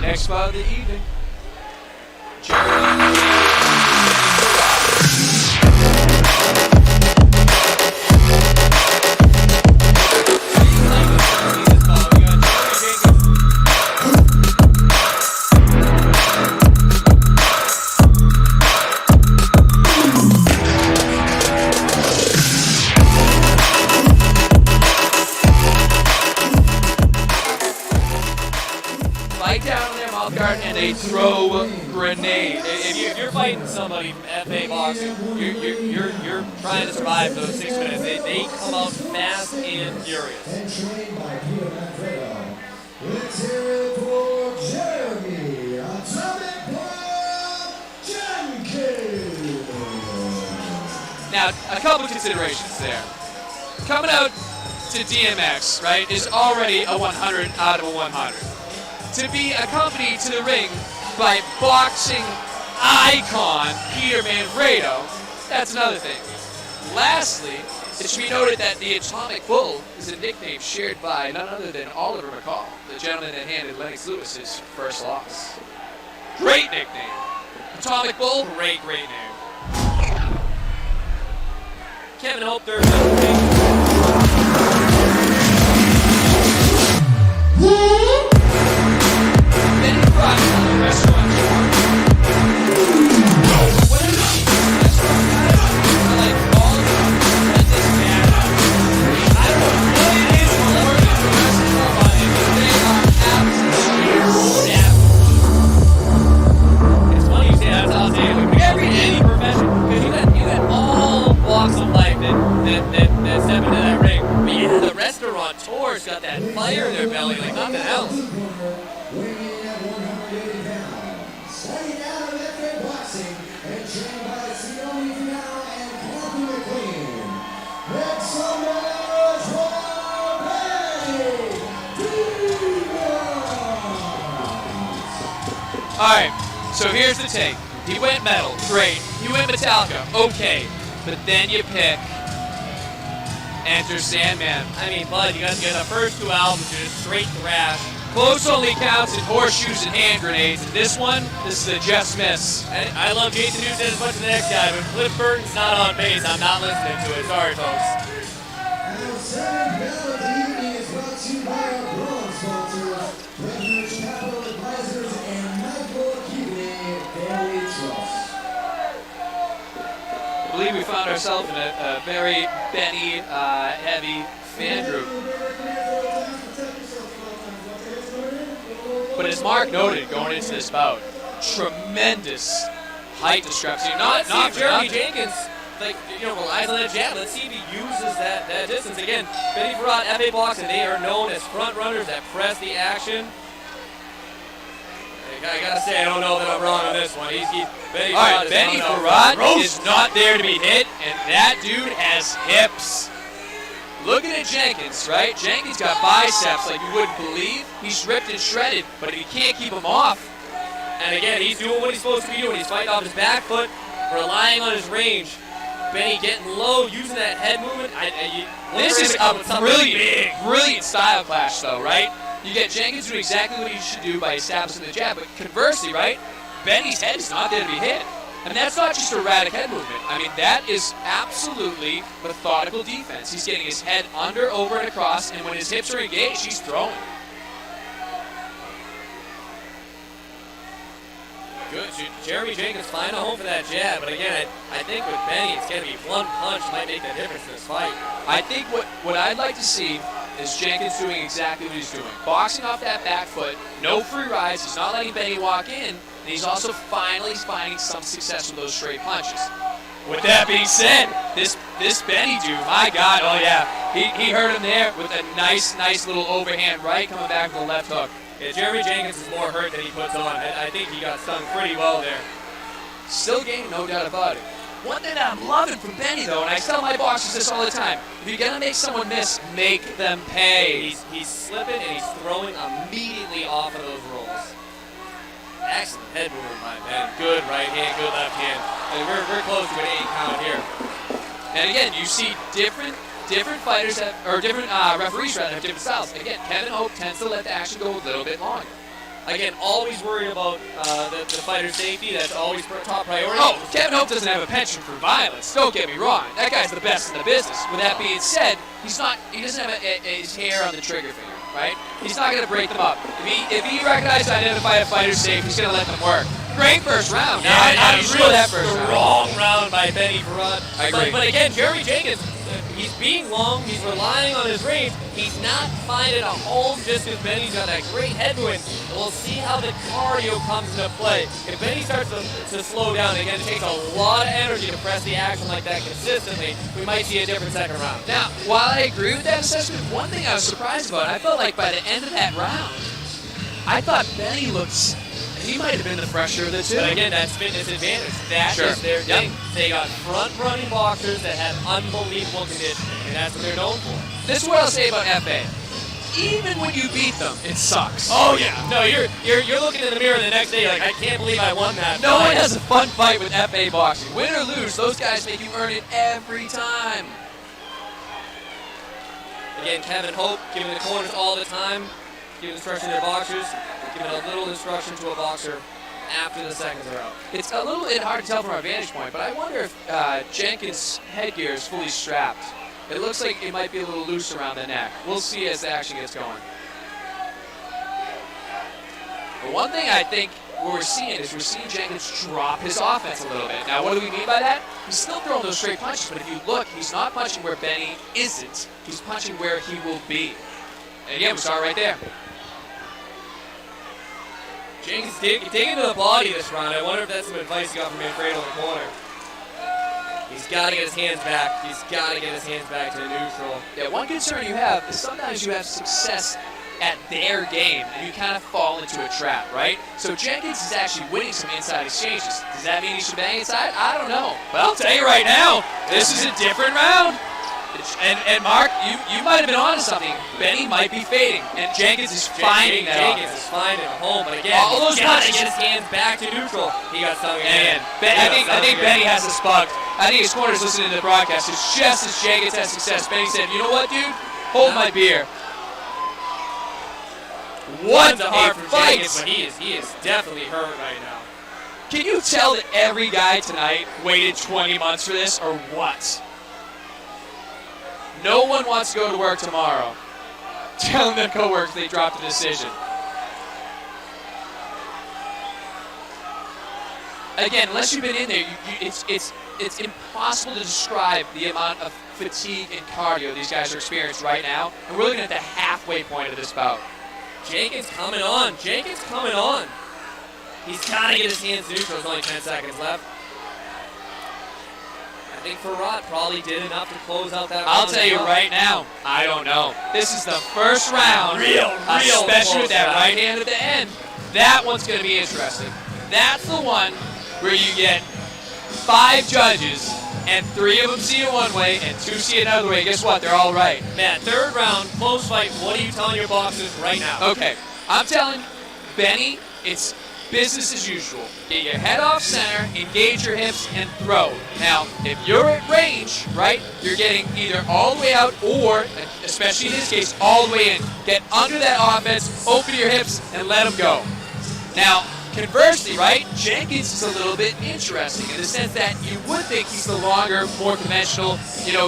Next spot of the evening. And they throw a grenade. If you're fighting somebody from FA boxing, you're trying to survive those 6 minutes. They come out fast and furious. And trained by Firat. Let's hear it for Jeremy Atomic Blood Jenkins. Now, a couple considerations there. Coming out to DMX, right, is already a 100 out of a 100. To be accompanied to the ring by boxing icon Peter Manfredo, that's another thing. Lastly, it should be noted that the Atomic Bull is a nickname shared by none other than Oliver McCall, the gentleman that handed Lennox Lewis his first loss. Great nickname. Atomic Bull, great name. Kevin Hope, third ring. Got that fire in their belly like nothing else. Weighing at 180 pounds. Starting out of FA boxing and trained by Sione Firat and Kathy McLean. Make some noise for Haymakers. Alright, so here's the take. He went metal, great. He went Metallica, okay. But then you pick Enter Sandman. I mean, Bud, you got the first two albums, you're just straight thrash. Close only counts in horseshoes and hand grenades. And this is a just miss. I love Jason Newton as much as the next guy, but Cliff Burton's not on base. I'm not listening to it. Sorry, folks. And second bell of the evening is brought to you by our bronze sponsors, Beverage Capital Advisors and Michael Keating Family Trust. I believe we found ourselves in a very Benny heavy fan group. But as Mark noted going into this bout, tremendous height discrepancy. Not Jeremy Jenkins, relies on that jab. Let's see if he uses that distance. Again, Benny Firat, FA boxing, they are known as front runners that press the action. I gotta say, I don't know that I'm wrong on this one. Benny Firat is not there to be hit, and that dude has hips. Looking at Jenkins, right? Jenkins got biceps like you wouldn't believe. He's ripped and shredded, but he can't keep him off. And again, he's doing what he's supposed to be doing. He's fighting off his back foot, relying on his range. Benny getting low, using that head movement. This is a brilliant style clash, though, right? You get Jenkins doing exactly what he should do by establishing the jab, but conversely, right? Benny's head is not there to be hit. And that's not just erratic head movement. I mean, that is absolutely methodical defense. He's getting his head under, over, and across, and when his hips are engaged, he's throwing. Good. Jeremy Jenkins finding a home for that jab, but again, I think with Benny, it's going to be one punch might make the difference in this fight. I think what I'd like to see is Jenkins doing exactly what he's doing. Boxing off that back foot, no free rides, he's not letting Benny walk in, and he's also finally finding some success with those straight punches. With that being said, this Benny dude, my God, oh yeah, he hurt him there with a nice little overhand right coming back with a left hook. Yeah, Jeremy Jenkins is more hurt than he puts on. I think he got stung pretty well there. Still game, no doubt about it. One thing that I'm loving from Benny, though, and I tell my boxers this all the time, if you're going to make someone miss, make them pay. He's slipping and he's throwing immediately off of those rolls. Excellent head movement, my man. Good right hand, good left hand. I mean, we're close to an 8 count here. And again, you see different fighters have, or different referees rather have different styles. Again, Kevin Hope tends to let the action go a little bit longer. Again, always worried about the fighter's safety. That's always top priority. Oh, Kevin Hope doesn't have a penchant for violence. Don't get me wrong. That guy's the best in the business. With that being said, he doesn't have his hair on the trigger finger, right? He's not going to break them up. If he recognizes and identifies a fighter's safe, he's going to let them work. Great first round. Now, how do you score that first round? Wrong round by Benny Firat. I agree. But again, Jeremy Jenkins, he's being long. He's relying on his range. He's not finding a home just because Benny's got that great headwind. We'll see how the cardio comes into play. If Benny starts to slow down, again, it takes a lot of energy to press the action like that consistently. We might see a different second round. Now, while I agree with that assessment, one thing I was surprised about, I felt like by the end of that round, I thought Benny looked... He might have been the fresher of the two. But again, that's fitness advantage. That is their thing. They got front-running boxers that have unbelievable conditioning, and that's what they're known for. This is what I'll say about FA. Even when you beat them, it sucks. Oh yeah. No, you're looking in the mirror the next day like, I can't believe I won that. No one has a fun fight with FA boxing. Win or lose, those guys make you earn it every time. Again, Kevin Hope giving the corners all the time, giving instruction to their boxers, giving a little instruction to a boxer after the seconds are out. It's a little bit hard to tell from our vantage point, but I wonder if Jenkins' headgear is fully strapped. It looks like it might be a little loose around the neck. We'll see as the action gets going. But one thing I think we're seeing Jenkins drop his offense a little bit. Now, what do we mean by that? He's still throwing those straight punches, but if you look, he's not punching where Benny isn't. He's punching where he will be. And again, we saw it right there. Jenkins digging to the body this round. I wonder if that's some advice he got from Manfredo in the corner. He's got to get his hands back. He's got to get his hands back to neutral. Yeah, one concern you have is sometimes you have success at their game, and you kind of fall into a trap, right? So Jenkins is actually winning some inside exchanges. Does that mean he should bang inside? I don't know. But I'll tell you right now, this is a different round. And Mark, you might have been onto something. Benny might be fading, and Jenkins is finding that. Jenkins is finding a home, but again, all those got to punches. get his hands back to neutral. He got stung again. I think Benny has this bugged. I think his corner's listening to the broadcast. It's just as Jenkins has success. Benny said, "You know what, dude? Hold my beer." What a fight! Jenkins, but he is definitely hurt right now. Can you tell that every guy tonight waited 20 months for this, or what? No one wants to go to work tomorrow telling their coworkers they dropped a decision. Again, unless you've been in there, it's impossible to describe the amount of fatigue and cardio these guys are experiencing right now. And we're looking at the halfway point of this bout. Jenkins coming on. Jenkins coming on. He's got to get his hands neutral. There's only 10 seconds left. I think Firat probably did enough to close out that round. I'll tell you right now, I don't know. This is the first round, especially with that right hand at the end. That one's going to be interesting. That's the one where you get 5 judges, and 3 of them see it one way, and 2 see it another way. Guess what? They're all right. Matt, third round, close fight. What are you telling your boxers right now? Okay, I'm telling Benny, it's business as usual. Get your head off center, engage your hips, and throw. Now, if you're at range, right, you're getting either all the way out or, especially in this case, all the way in. Get under that offense, open your hips, and let them go. Now, conversely, right, Jenkins is a little bit interesting in the sense that you would think he's the longer, more conventional,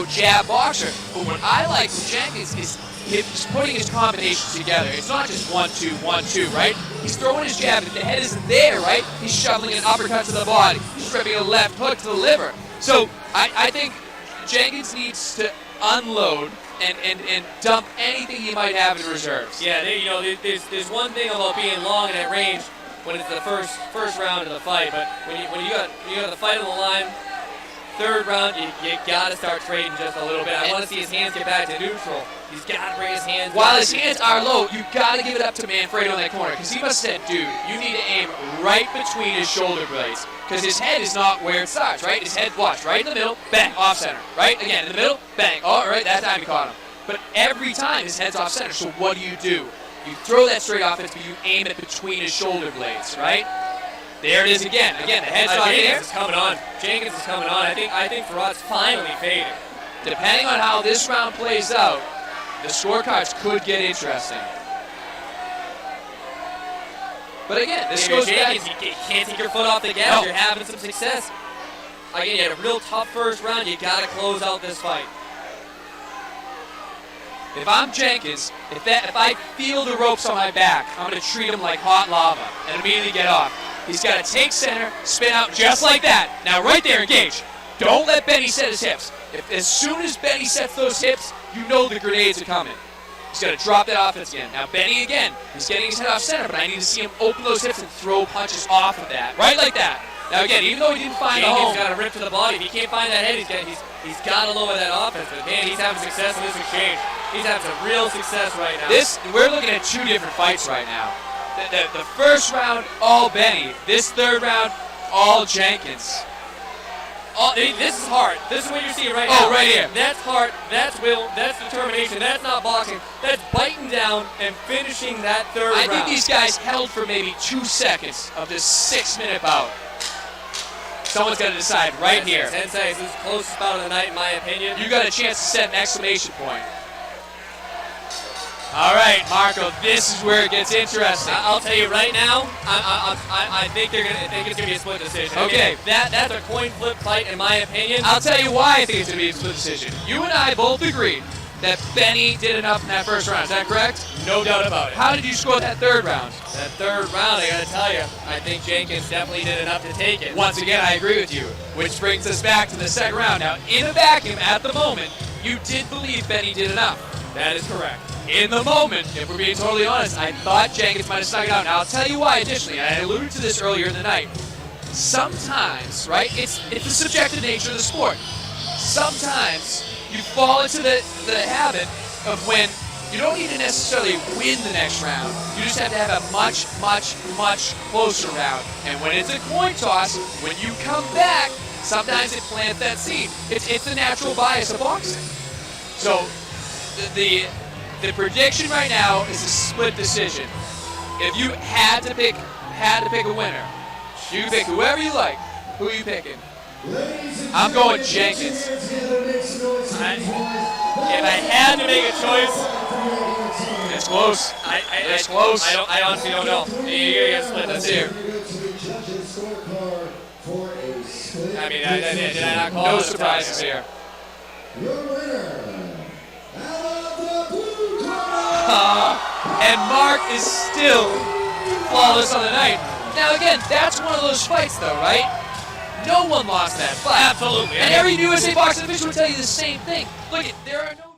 jab boxer. But what I like from Jenkins is he's putting his combinations together. It's not just 1-2, 1-2, right? He's throwing his jab. If the head isn't there, right, he's shoveling an uppercut to the body. He's ripping a left hook to the liver. So I think Jenkins needs to unload and dump anything he might have in reserves. Yeah, there's one thing about being long in that range when it's the first round of the fight, but when you got the fight on the line, third round, you got to start trading just a little bit. I want to see his hands get back to neutral. He's got to bring his hands While back. his hands are low, you got to give it up to Manfredo in that corner, because he must have said, dude, you need to aim right between his shoulder blades, because his head is not where it starts, right? His head, watch, right in the middle, bang, off center, right? Again, in the middle, bang. All right, that time you caught him. But every time his head's off center, so what do? You throw that straight offense, but you aim it between his shoulder blades, right? There it is again. Again, the head's not there. Jenkins is coming on. Jenkins is coming on. I think Firat's finally fading. Depending on how this round plays out, the scorecards could get interesting. But again, this If you're goes back. Jenkins, you can't take your foot off the gas. No. You're having some success. Again, you had a real tough first round. You got to close out this fight. If I'm Jenkins, if I feel the ropes on my back, I'm going to treat him like hot lava and immediately get off. He's got to take center, spin out just like that. Now right there, engage. Don't let Benny set his hips. As soon as Benny sets those hips, you know the grenades are coming. He's got to drop that offense again. Now Benny again, he's getting his head off center, but I need to see him open those hips and throw punches off of that. Right like that. Now again, even though he didn't find the home. He's got to rip to the body. If he can't find that head, he's got to lower that offense. But man, he's having success in this exchange. He's having some real success right now. We're looking at two different fights right now. The first round, all Benny. This third round, all Jenkins. This is hard. This is what you're seeing right now. Oh, right here. That's heart. That's will. That's determination. That's not boxing. That's biting down and finishing that third round. I think these guys held for maybe 2 seconds of this 6-minute bout. Someone's got to decide right here. Sensei, this is the closest bout of the night, in my opinion. You got a chance to set an exclamation point. All right, Marco, this is where it gets interesting. I'll tell you right now, I think it's gonna be a split decision. Okay. That's a coin flip fight, in my opinion. I'll tell you why I think it's going to be a split decision. You and I both agreed that Benny did enough in that first round. Is that correct? No doubt about it. How did you score that third round? That third round, I gotta tell you, I think Jenkins definitely did enough to take it. Once again, I agree with you, which brings us back to the second round. Now, in a vacuum, at the moment, you did believe Benny did enough. That is correct. In the moment, if we're being totally honest, I thought Jenkins might have snuck it out. Now, I'll tell you why additionally. I alluded to this earlier in the night. Sometimes, right, it's the subjective nature of the sport. Sometimes you fall into the habit of when you don't need to necessarily win the next round. You just have to have a much, much, much closer round. And when it's a coin toss, when you come back, sometimes it plants that seed. It's the natural bias of boxing. So the prediction right now is a split decision. If you had to pick a winner, you can pick whoever you like. Who are you picking? I'm going Jenkins. If I had to make a choice, It's close. It's close. I honestly don't know. You're gonna split this here. I mean, did I not call No it? surprises here. Your winner, out of the blue corner. And Mark is still flawless on the night. Now again, that's one of those fights though, right? No one lost that fight. Absolutely. And every USA boxing official will tell you the same thing. Look, there are no